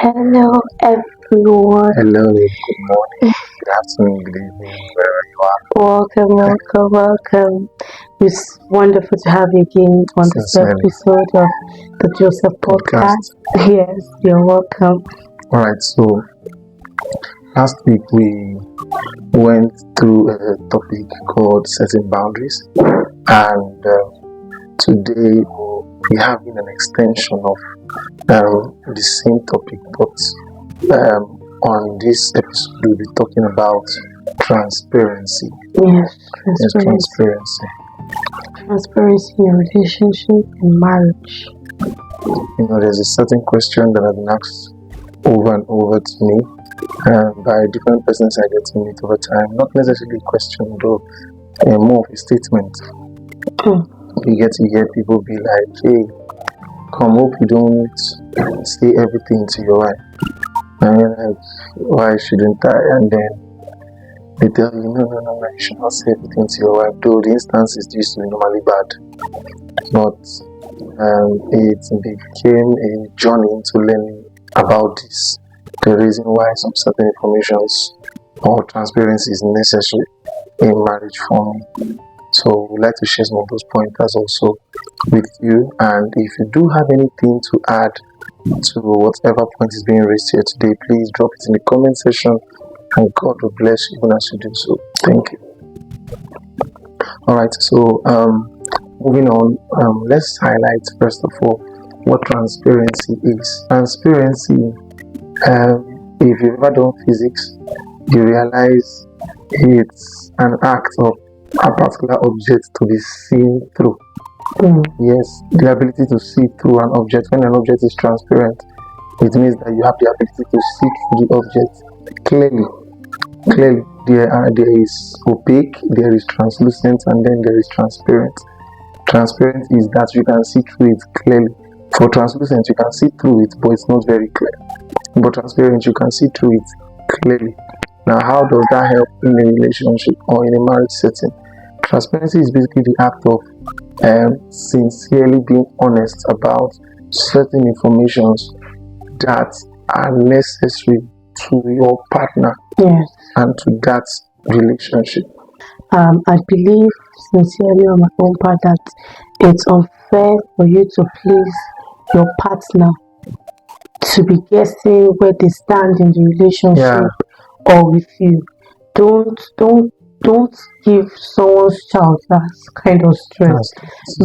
Hello, everyone. Hello, good morning, good afternoon, good evening, wherever you are. Welcome. It's wonderful to have you again on this Sincerely, episode of the Joseph podcast. Podcast. Yes, you're welcome. All right, so last week we went through a topic called setting boundaries, and today we'll be having an extension of the same topic, but on this episode we'll be talking about transparency. Yes, Yes, transparency. Transparency in relationship and marriage. You know, there's a certain question that has been asked over and over to me by different persons I get to meet over time. Not necessarily a question, though, more of a statement. You get to hear people be like, "Hey, come, hope you don't say everything to your wife." And you're like, "Why shouldn't I?" And then they tell you, no, you should not say everything to your wife. Though the instances used to be normally bad, but it became a journey into learning about this. The reason why some certain informations or transparency is necessary in marriage for me. So we'd like to share some of those pointers also with you. And if you do have anything to add to whatever point is being raised here today, please drop it in the comment section, and God will bless you even as you do so. Thank you. All right, so moving on, let's highlight first of all what transparency is. Transparency, if you've ever done physics, you realize it's an act of a particular object to be seen through. Yes, the ability to see through an object. When an object is transparent, it means that you have the ability to see through the object clearly. There is opaque, there is translucent, and then there is transparent. Transparent is that you can see through it clearly. For translucent, you can see through it, but it's not very clear. But transparent, you can see through it clearly. Now, how does that help in a relationship or in a marriage setting? Transparency is basically the act of sincerely being honest about certain informations that are necessary to your partner and to that relationship. I believe sincerely on my own part that it's unfair for you to please your partner to be guessing where they stand in the relationship or with you. Don't give someone's child that kind of stress.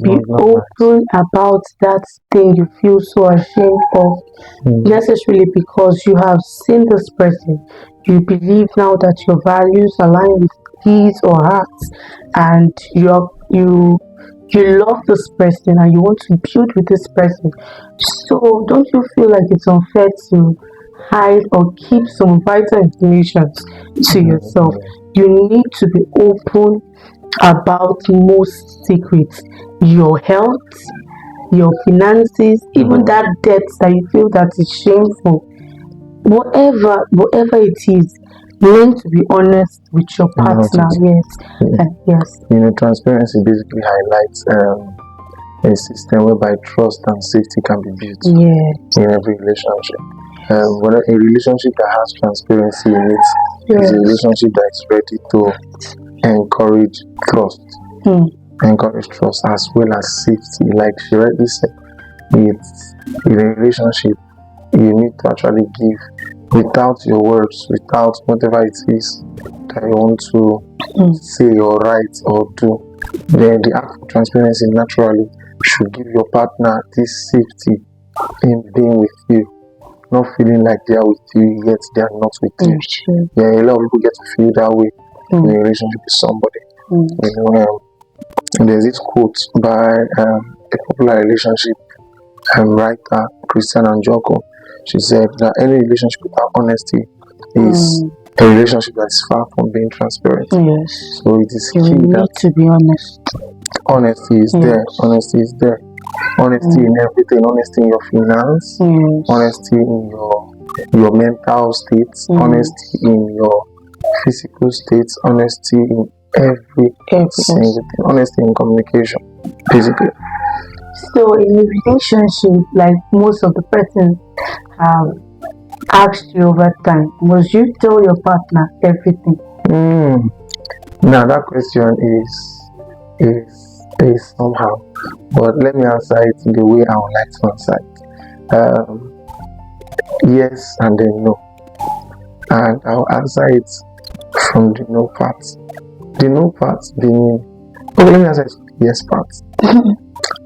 Be open about that thing you feel so ashamed of, necessarily because you have seen this person. You believe now that your values align with his or hers, and you love this person and you want to build with this person. So don't you feel like it's unfair to hide or keep some vital information to yourself? You need to be open about most secrets, your health, your finances, even that debt that you feel that is shameful. Whatever it is, learn to be honest with your partner. Yes. You know, transparency basically highlights a system whereby trust and safety can be built in every relationship. Whether a relationship that has transparency in it is a relationship that is ready to encourage trust. Encourage trust as well as safety. Like she rightly said, it's in a relationship you need to actually give without your words, without whatever it is that you want to say or write or do. Then the act of transparency naturally should give your partner this safety in being with you. Not feeling like they are with you, yet they are not with you. A lot of people get to feel that way in a relationship with somebody. You know, there's this quote by a popular relationship writer, Christiana Njoko. She said that any relationship without honesty is a relationship that is far from being transparent. So it is key that to be honest. Honesty is there. Honesty is there. Honesty in everything. Honesty in your finance. Honesty in your mental states. Honesty in your physical states. Honesty in every single thing. Honesty in communication, basically. So in a relationship, like most of the persons have asked you over time, must you tell your partner everything? Hmm. Now that question is somehow, but let me answer it in the way I would like to answer it. Yes and then no, and I'll answer it from the no part. The no part being, okay, let me answer it from the yes part.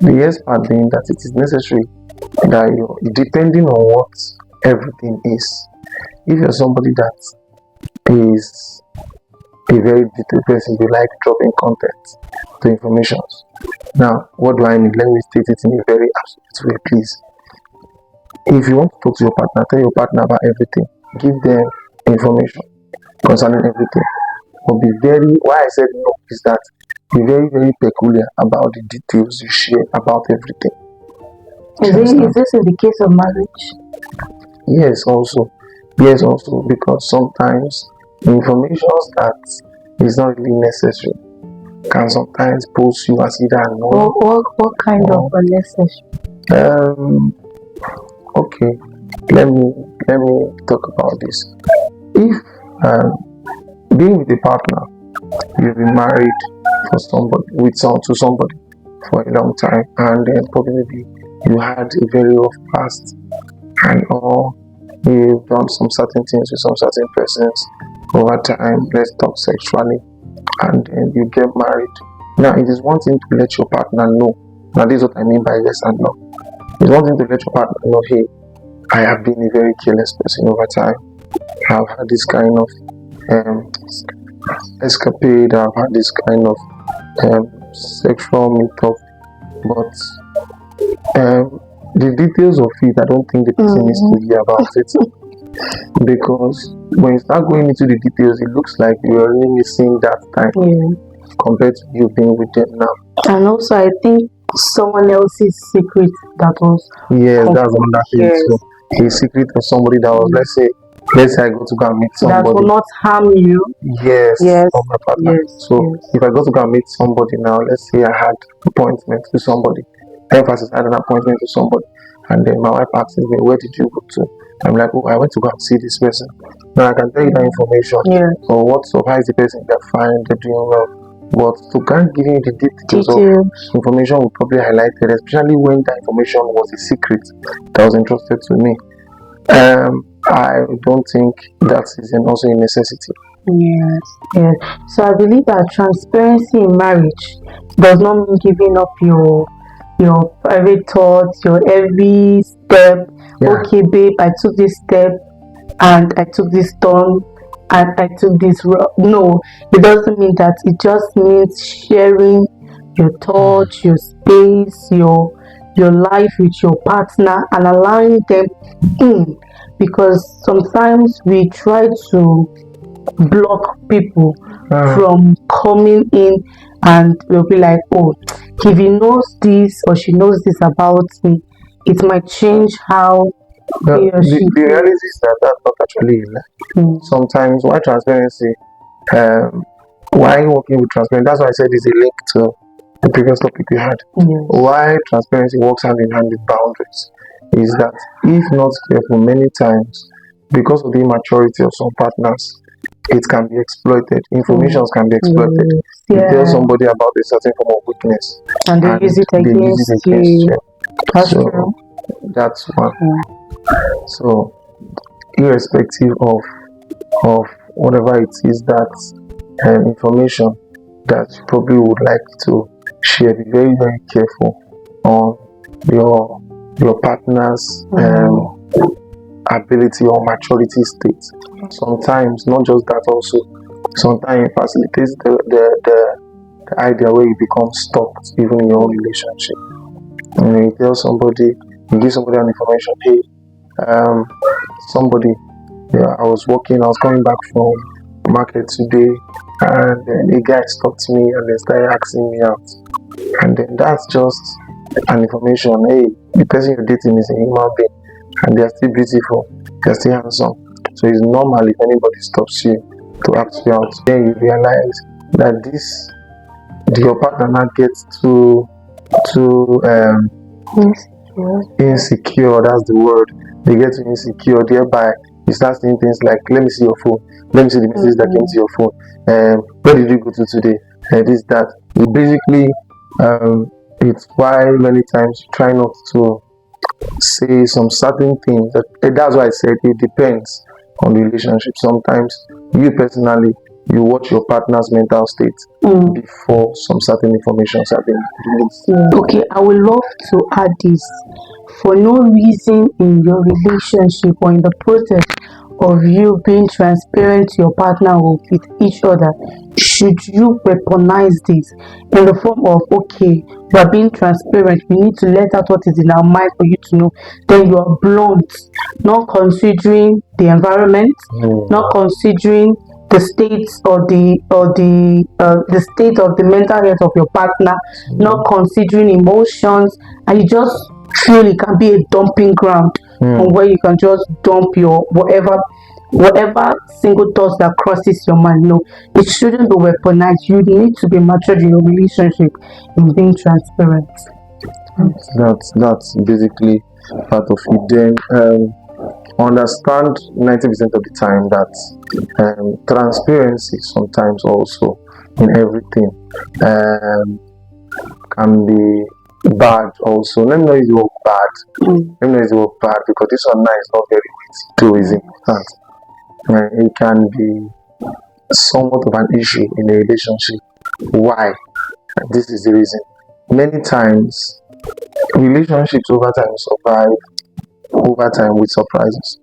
The yes part being that it is necessary that you, depending on what everything is. If you're somebody that is a very detailed person, you like dropping content to informations. Now, what do I mean? Let me state it in a very absolute way, please. If you want to talk to your partner, tell your partner about everything. Give them information concerning everything. But be very, why I said no is that be very, very peculiar about the details you share about everything. Is this in the case of marriage? Yes, also. Yes, also, because sometimes information that is not really necessary can sometimes pose you as either annoying. What kind of unnecessary? Okay, let me talk about this. If being with a partner, you've been married for somebody to somebody for a long time, and then probably you had a very rough past, and or you've done some certain things with some certain persons over time. Let's talk sexually, and then you get married. Now, it is one thing to let your partner know. Now, this is what I mean by yes and no. It's one thing to let your partner know, hey, I have been a very careless person over time. I've had this kind of escapade. I've had this kind of sexual meetup, but the details of it, I don't think the person needs to hear about it. Because when you start going into the details, it looks like you're really missing that time compared to you being with them now. And also, I think someone else's secret that was. Yes, that's another thing too. A secret of somebody that was, let's say I go to go and meet somebody that will not harm you. Yes, of my partner. If I go to go and meet somebody now, let's say I had appointment with somebody, emphasis, I had an appointment with somebody, and then my wife asks me, where did you go to? I'm like, oh, I went to go and see this person. Now I can tell you that information. Or what's up, how is the person? They're fine, they're doing well. But to can't give you the details of information will probably highlight it, especially when that information was a secret that was entrusted to me. I don't think that is also a necessity. Yes. So I believe that transparency in marriage does not mean giving up your private thoughts, your every step. Okay, babe, I took this step and I took this turn and I took this road. No, it doesn't mean that. It just means sharing your thoughts, your space, your life with your partner and allowing them in. Because sometimes we try to block people from coming in, and we'll be like, oh, if he knows this or she knows this about me, it might change how he or she. The reality is that that's not actually sometimes why transparency, why working with transparency, that's why I said it's a link to the previous topic we had. Why transparency works hand in hand with boundaries is that if not careful, many times because of the immaturity of some partners, it can be exploited. Information can be exploited. You tell somebody about a certain form of weakness and they use it against you. That's true. That's one. So irrespective of whatever it is that information that you probably would like to share, be very, very careful on your partner's ability or maturity state. Sometimes not just that, also sometimes it facilitates the idea where you become stuck even in your own relationship. You tell somebody, you give somebody an information, hey, somebody, I was coming back from market today, and a guy stopped me and they started asking me out, and then that's just an information. Hey, the person you're dating is a human being, and they are still beautiful, they are still handsome. So it's normal if anybody stops you to ask you out. Then you realize that your partner now gets too insecure. That's the word. They get too insecure, thereby You start seeing things like, let me see your phone, let me see the message that came to your phone, where did you go to today, this, that. Basically, it's why many times you try not to say some certain things. That's why I said it depends on the relationship. Sometimes you personally, you watch your partner's mental state before some certain information are being released. Okay, I would love to add this. For no reason in your relationship or in the process of you being transparent to your partner or with each other, should you weaponize this in the form of, okay, we are being transparent, we need to let out what is in our mind for you to know. Then you are blunt, not considering the environment, not considering the state or the state of the mental health of your partner, not considering emotions, and you just feel it can be a dumping ground on where you can just dump your whatever single thoughts that crosses your mind. No, it shouldn't be weaponized. You need to be matured in your relationship in being transparent. That's basically part of it. Then understand 90% of the time that transparency sometimes also in everything can be bad also. Let me know the word bad. Let me know the word bad, because this one now is not very easy too, is important. It can be somewhat of an issue in a relationship. Why? This is the reason. Many times relationships over time survive with surprises.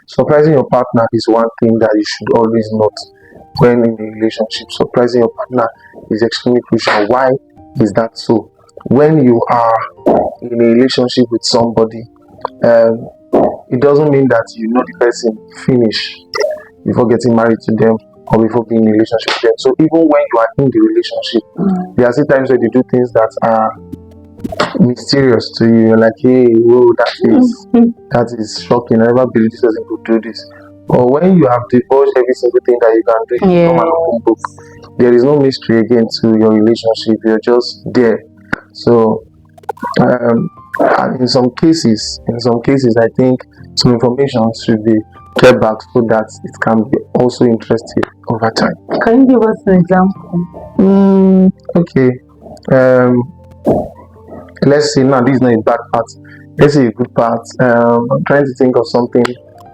Surprising your partner is one thing that you should always note when in a relationship. Surprising your partner is extremely crucial. Why is that so? When you are in a relationship with somebody, it doesn't mean that you know the person finish before getting married to them or before being in a relationship with them. So even when you are in the relationship, there are still times where they do things that are mysterious to you. You're like, hey, whoa, that is shocking. I never believed this person could do this. Or when you have divulged every single thing that you can do, you become an open book. There is no mystery again to your relationship. You're just there. So and in some cases, I think some information should be kept back so that it can be also interesting over time. Can you give us an example? Okay. Let's say now this is not a bad part. Let's say a good part. I'm trying to think of something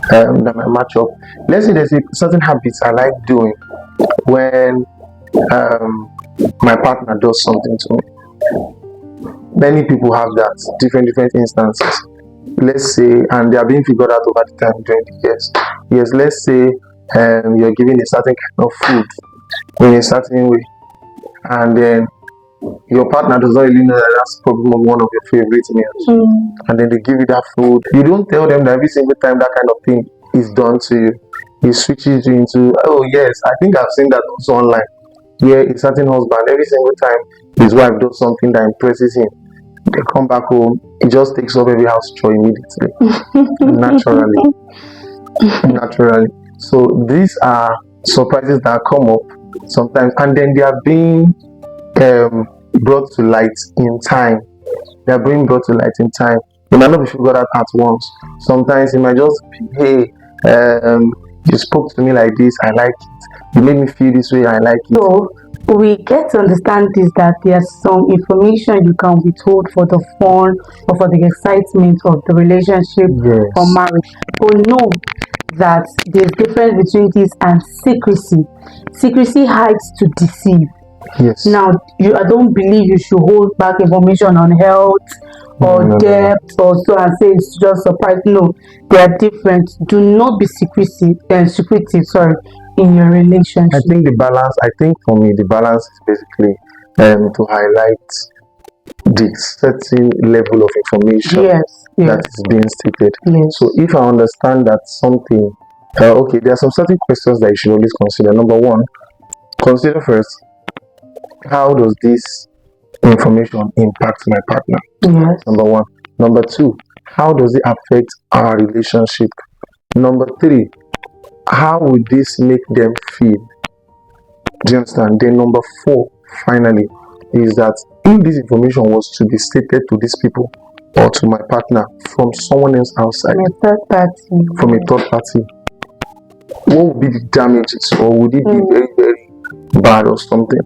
that might match up. Let's say there's a certain habits I like doing when my partner does something to me. Many people have that, different instances. Let's say, and they are being figured out over the time during the years. Yes, let's say you're giving a certain kind of food in a certain way, and then your partner does not really know that that's probably one of your favorite meals, and then they give you that food. You don't tell them that every single time that kind of thing is done to you, he switches you into, oh yes, I think I've seen that also online, where a certain husband, every single time his wife does something that impresses him, they come back home, he just takes up every house chore immediately. naturally. So these are surprises that come up sometimes, and then they are being brought to light in time. They are being brought to light in time. It might not be figured out at once. Sometimes it might just be, hey, you spoke to me like this, I like it. You made me feel this way, I like it. So we get to understand this, that there's some information you can withhold for the fun or for the excitement of the relationship or marriage. But know that there's difference between this and secrecy. Secrecy hides to deceive. Yes. Now, I don't believe you should hold back information on health or debt or so and say it's just surprise. No, they are different. Do not be secretive in your relationship. I think for me, the balance is basically to highlight the certain level of information that is being stated. Yes. So if I understand that something, okay, there are some certain questions that you should always consider. Number one, consider first, how does this information impact my partner? Yes. Number one. Number two, how does it affect our relationship? Number three, how would this make them feel? Do you understand? Then number four, finally, is that if this information was to be stated to these people, or to my partner from someone else outside, And a third party. from a third party, what would be the damages, or would it be very, very bad or something?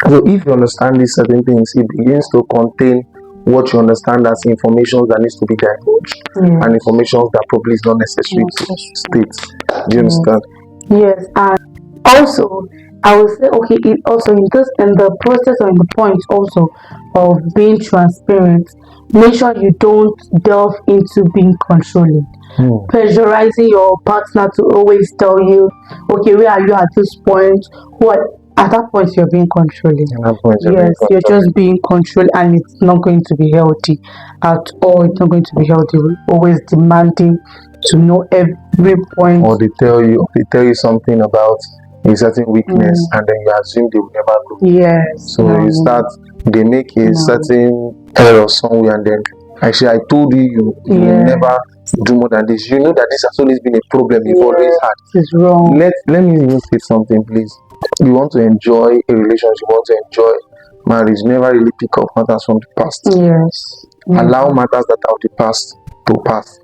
So if you understand these certain things, it begins to contain what you understand as information that needs to be divulged and information that probably is not necessary to state. Do you understand? Yes, and also I would say, okay, it also in the process or in the point also of being transparent, make sure you don't delve into being controlling, pressurizing your partner to always tell you, okay, where are you at this point? What at that point you're being controlling. At that point, Yes, you're just being controlled, and it's not going to be healthy at all. It's not going to be healthy. We're always demanding to know every point. Or they tell you something about a certain weakness, and then you assume they will never know. Yes. So you start, they make a certain error somewhere, and then actually I told you, you will never do more than this. You know that this has always been a problem you've always had. It's wrong. Let me even say something, please. You want to enjoy a relationship, you want to enjoy marriage, never really pick up matters from the past. Yes. Allow matters that are of the past to pass.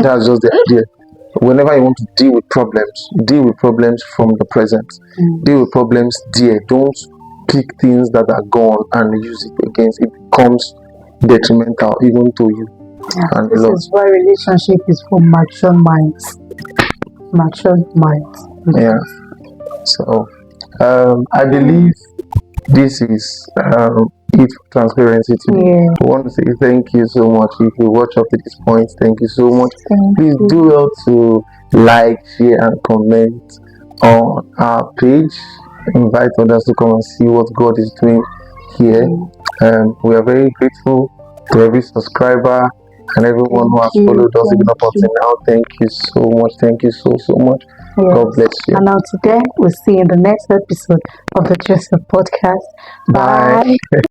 That's just the idea. Whenever you want to deal with problems from the present. Deal with problems there. Don't pick things that are gone and use it against. It becomes detrimental even to you. And This is why relationship is for mature minds. Mature minds. Yeah. So I believe this is it for transparency today. I want to say thank you so much. If you watch up to this point, thank you so much. Please do well to like, share, and comment on our page. Invite others to come and see what God is doing here. We are very grateful to every subscriber and everyone who has followed us even up until now. Thank you so much. Thank you so much. God bless you. And now today we'll see you in the next episode of the Joseph Podcast. Bye.